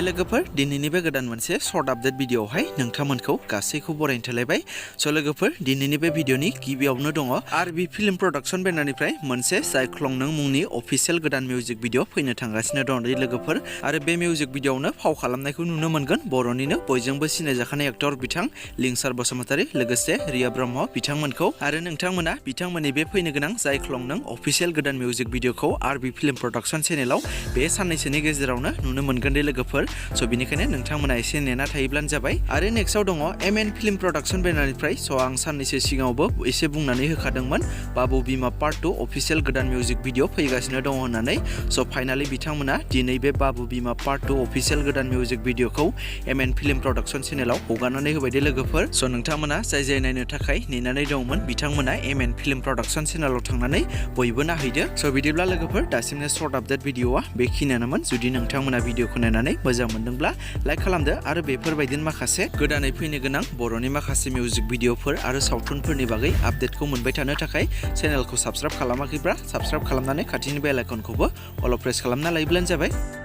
लोगोफोर दिनैनि बे गोदान मोनसे शर्ट आपडेट भिडिअआवहाय नोंथांमोनखौ गासैखौ बरायनो थोलायबाय। स' लोगोफोर दिनैनि बे भिडिअनि गिबियावनो दङ आरबि फिल्म प्रडाक्शन बेनारनिफ्राय मोनसे जायख्लं नों मुंनि अफिसियेल गोदान मिउजिक भिडिअ फैनो थांगासिनो दं लोगोफोर। आरो बे मिउजिक भिडिअआवनो फाव खालामनायखौ नुनो मोनगोन बर'निनो बयजोंबो सिनायजाखानाय एक्टर बिथां लिंसार बसुमतारी लोगोसे रिया ब्रह्म बिथांमोनखौ। आरो नोंथांमोना बिथांमोननि बे फैनो गोनां जायख्लं नों अफिसियेल गोदान मिउजिक भिडिअखौ आरबि फिल्म प्रडाक्शन चेनेलाव बे साननैसोनि गेजेरावनो नुनो मोनगोन दे लोगोफोर। स' बिनिखायनो नोंथांमोना एसे नेना थायोब्लानो जाबाय। आरो नेक्स्टआव दङ एमएन फिल्म प्रडाक्शन बेनारनिफ्राय। स' आं साननैसो सिगाङावबो एसे बुंनानै होखादोंमोन बाबु बिमा पार्ट 2 अफिसियेल गोदान मिउजिक भिडिअ फैगासिनो दङ होननानै। स' फाइनालि बिथांमोना दिनै बे बाबु बिमा पार्ट 2 अफिसियेल गोदान मिउजिक भिडिअखौ एमएन फिल्म प्रडाक्शन चेनेलाव हगारनानै होबाय दे लोगोफोर। स' नोंथांमोना जाय नायनो थाखाय नेनानै दंमोन बिथांमोना एमएन फिल्म प्रडाक्शन चेनेलाव थांनानै बयबो नायहैदो। स' बिदिब्ला लोगोफोर दासिमनो शर्ट आपडेट भिडिअआ बेखिनियानोमोन। जुदि नोंथांमोना भिडिअखौ नायनानै मोजां मोनदोंब्ला लाइक खालामदो आरो बेफोरबायदिनो माखासे गोदानै फैनो गोनां बर'नि माखासे मिउजिक भिडिअफोर आरो सावथुनफोरनि बागै आपडेटखौ मोनबाय थानो थाखाय चेनेलखौ साबस्क्राइब खालामाखैब्ला साबस्क्राइब खालामनानै खाथिनि बेल आइकनखौबो अल प्रेस खालामना लायोब्लानो जाबाय।